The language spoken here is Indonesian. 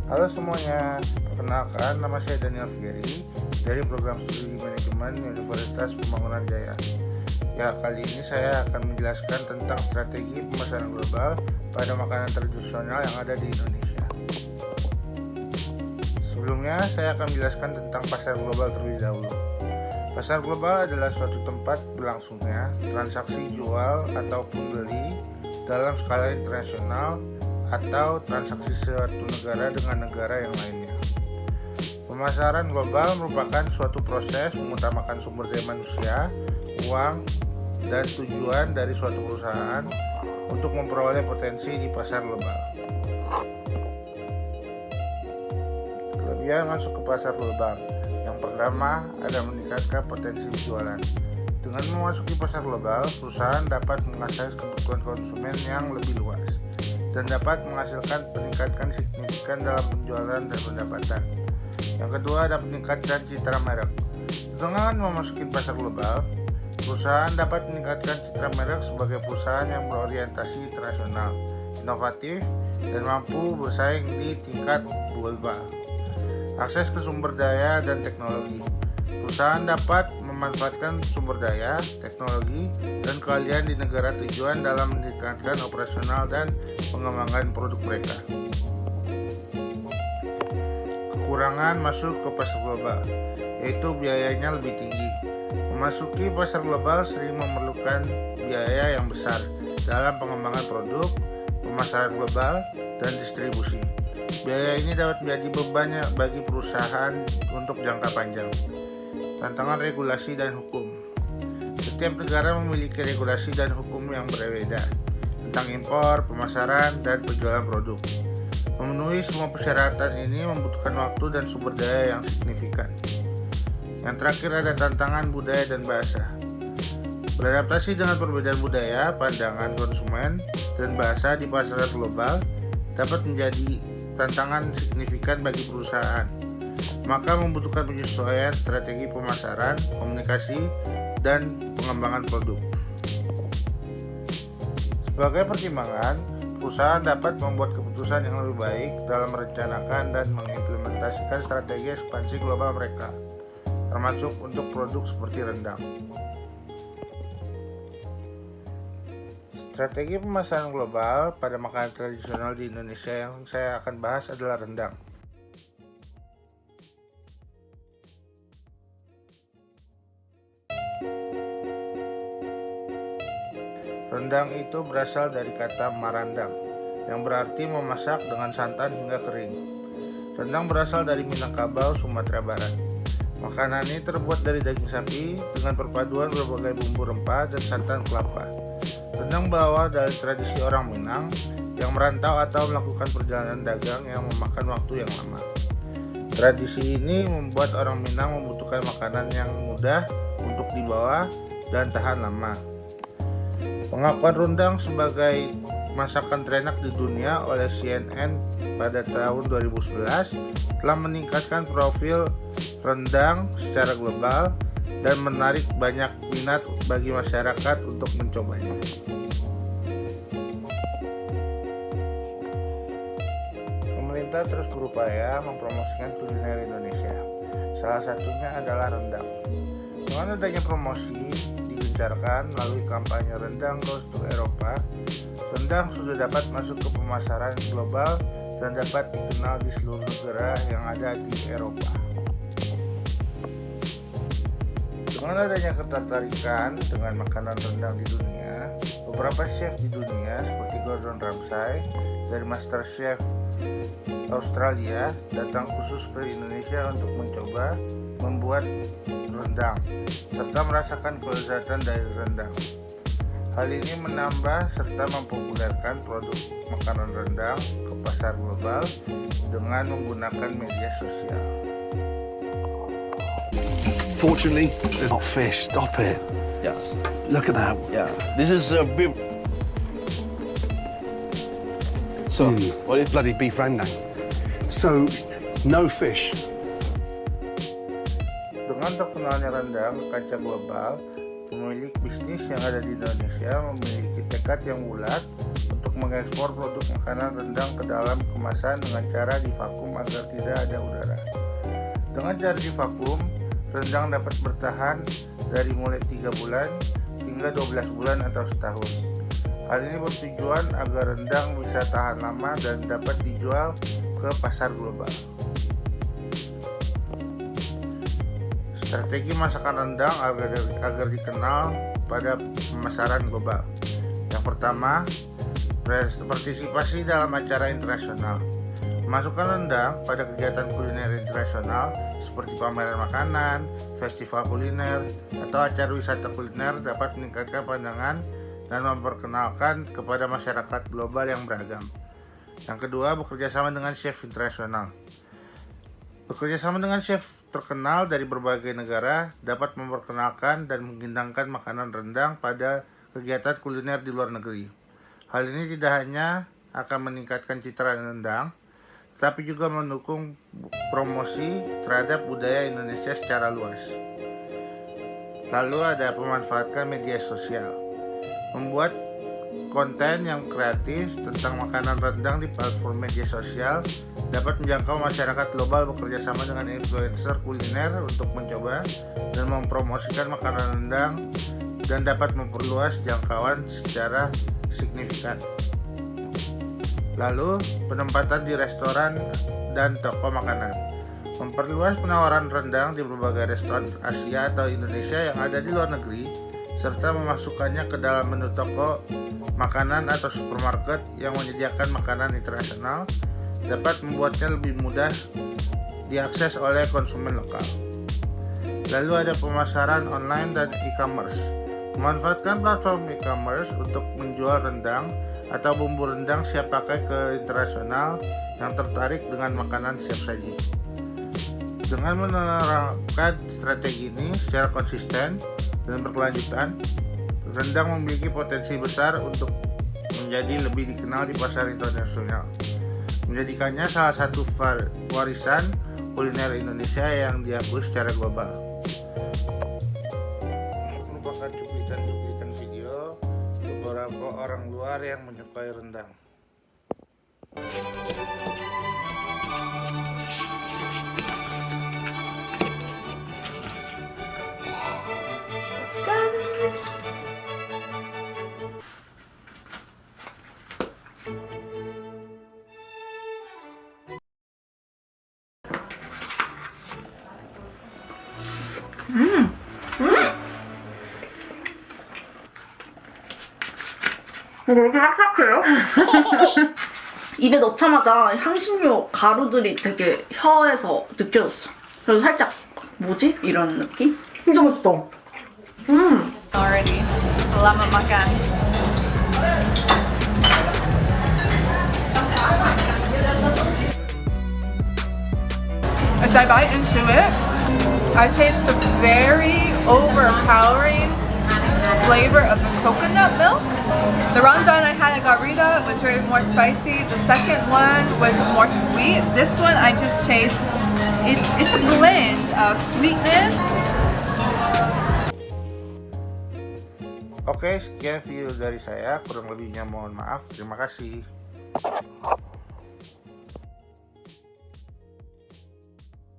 Halo semuanya, perkenalkan nama saya Daniel Fieri dari program studi manajemen Universitas Pembangunan Jaya. Ya, kali ini saya akan menjelaskan tentang strategi pemasaran global pada makanan tradisional yang ada di Indonesia. Sebelumnya, saya akan menjelaskan tentang pasar global terlebih dahulu. Pasar global adalah suatu tempat berlangsungnya transaksi jual ataupun beli dalam skala internasional atau transaksi suatu negara dengan negara yang lainnya. Pemasaran global merupakan suatu proses mengutamakan sumber daya manusia, uang, dan tujuan dari suatu perusahaan untuk memperoleh potensi di pasar global. Kelebihan masuk ke pasar global. Yang pertama, ada meningkatkan potensi penjualan. Dengan memasuki pasar global, perusahaan dapat mengakses kebutuhan konsumen yang lebih luas dan dapat menghasilkan peningkatan signifikan dalam penjualan dan pendapatan. Yang kedua, ada peningkatan citra merek. Dengan memasuki pasar global, perusahaan dapat meningkatkan citra merek sebagai perusahaan yang berorientasi internasional, inovatif, dan mampu bersaing di tingkat global. Akses ke sumber daya dan teknologi. Perusahaan dapat memanfaatkan sumber daya, teknologi, dan keahlian di negara tujuan dalam meningkatkan operasional dan pengembangan produk mereka. Kekurangan masuk ke pasar global, yaitu biayanya lebih tinggi. Memasuki pasar global sering memerlukan biaya yang besar dalam pengembangan produk, pemasaran global, dan distribusi. Biaya ini dapat menjadi beban bagi perusahaan untuk jangka panjang. Tantangan regulasi dan hukum. Setiap negara memiliki regulasi dan hukum yang berbeda tentang impor, pemasaran, dan penjualan produk. Memenuhi semua persyaratan ini membutuhkan waktu dan sumber daya yang signifikan. Yang terakhir ada tantangan budaya dan bahasa. Beradaptasi dengan perbedaan budaya, pandangan konsumen, dan bahasa di pasar global dapat menjadi tantangan signifikan bagi perusahaan. Maka membutuhkan penyesuaian strategi pemasaran, komunikasi, dan pengembangan produk. Sebagai pertimbangan, perusahaan dapat membuat keputusan yang lebih baik dalam merencanakan dan mengimplementasikan strategi ekspansi global mereka, termasuk untuk produk seperti rendang. Strategi pemasaran global pada makanan tradisional di Indonesia yang saya akan bahas adalah rendang. Rendang itu berasal dari kata marandang, yang berarti memasak dengan santan hingga kering. Rendang berasal dari Minangkabau, Sumatera Barat. Makanan ini terbuat dari daging sapi dengan perpaduan berbagai bumbu rempah dan santan kelapa. Rendang berawal dari tradisi orang Minang yang merantau atau melakukan perjalanan dagang yang memakan waktu yang lama. Tradisi ini membuat orang Minang membutuhkan makanan yang mudah untuk dibawa dan tahan lama. Pengakuan rendang sebagai masakan terenak di dunia oleh CNN pada tahun 2011 telah meningkatkan profil rendang secara global dan menarik banyak minat bagi masyarakat untuk mencobanya. Pemerintah terus berupaya mempromosikan kuliner Indonesia. Salah satunya adalah rendang. Dengan adanya promosi digencarkan melalui kampanye rendang Goes to Eropa, rendang sudah dapat masuk ke pemasaran global dan dapat dikenal di seluruh negara yang ada di Eropa. Dengan adanya ketertarikan dengan makanan rendang di dunia, beberapa chef di dunia seperti Gordon Ramsay dari MasterChef Australia datang khusus ke Indonesia untuk mencoba membuat rendang serta merasakan kelezatan dari rendang. Hal ini menambah serta mempopulerkan produk makanan rendang ke pasar global dengan menggunakan media sosial. Fortunately, there's not fish. Stop it. Yes. Look at that. Yeah. This is beef. So, what is Bloody beef rendang. So, no fish. Dengan terkenalnya rendang ke kancah global, pemilik bisnis yang ada di Indonesia memiliki tekad yang bulat untuk mengekspor produk makanan rendang ke dalam kemasan dengan cara divakum agar tidak ada udara. Dengan cara divakum, rendang dapat bertahan dari mulai 3 bulan hingga 12 bulan atau setahun. Hal ini bertujuan agar rendang bisa tahan lama dan dapat dijual ke pasar global. Strategi masakan rendang agar dikenal pada pemasaran global. Yang pertama, partisipasi dalam acara internasional. Memasukkan rendang pada kegiatan kuliner internasional seperti pameran makanan, festival kuliner, atau acara wisata kuliner dapat meningkatkan pandangan dan memperkenalkan kepada masyarakat global yang beragam. Yang kedua, bekerja sama dengan chef internasional. Bekerja sama dengan chef terkenal dari berbagai negara dapat memperkenalkan dan menghidangkan makanan rendang pada kegiatan kuliner di luar negeri. Hal ini tidak hanya akan meningkatkan citra rendang, tetapi juga mendukung promosi terhadap budaya Indonesia secara luas. Lalu ada pemanfaatkan media sosial. Membuat konten yang kreatif tentang makanan rendang di platform media sosial dapat menjangkau masyarakat global bekerja sama dengan influencer kuliner untuk mencoba dan mempromosikan makanan rendang dan dapat memperluas jangkauan secara signifikan. Lalu, penempatan di restoran dan toko makanan. Memperluas penawaran rendang di berbagai restoran Asia atau Indonesia yang ada di luar negeri, serta memasukkannya ke dalam menu toko makanan atau supermarket yang menyediakan makanan internasional, dapat membuatnya lebih mudah diakses oleh konsumen lokal. Lalu ada pemasaran online dan e-commerce. Memanfaatkan platform e-commerce untuk menjual rendang atau bumbu rendang siap pakai ke internasional yang tertarik dengan makanan siap saji. Dengan menerapkan strategi ini secara konsisten dan berkelanjutan, rendang memiliki potensi besar untuk menjadi lebih dikenal di pasar internasional, menjadikannya salah satu warisan kuliner Indonesia yang diakui secara global. Merupakan cuplikan video beberapa orang luar yang menyukai rendang. 왜 이렇게 딱딱해요? 입에 넣자마자 향신료 가루들이 되게 혀에서 느껴졌어. 그래서 살짝 뭐지? 이런 느낌? 진짜 맛있어. Already. Selamat makan. As I bite into it, I taste a very overpowering flavor of the coconut milk. The rendang I had at Garita was very more spicy. The second one was more sweet. This one I just taste, it's a blend of sweetness. Oke, sekian video dari saya. Kurang lebihnya mohon maaf. Terima kasih.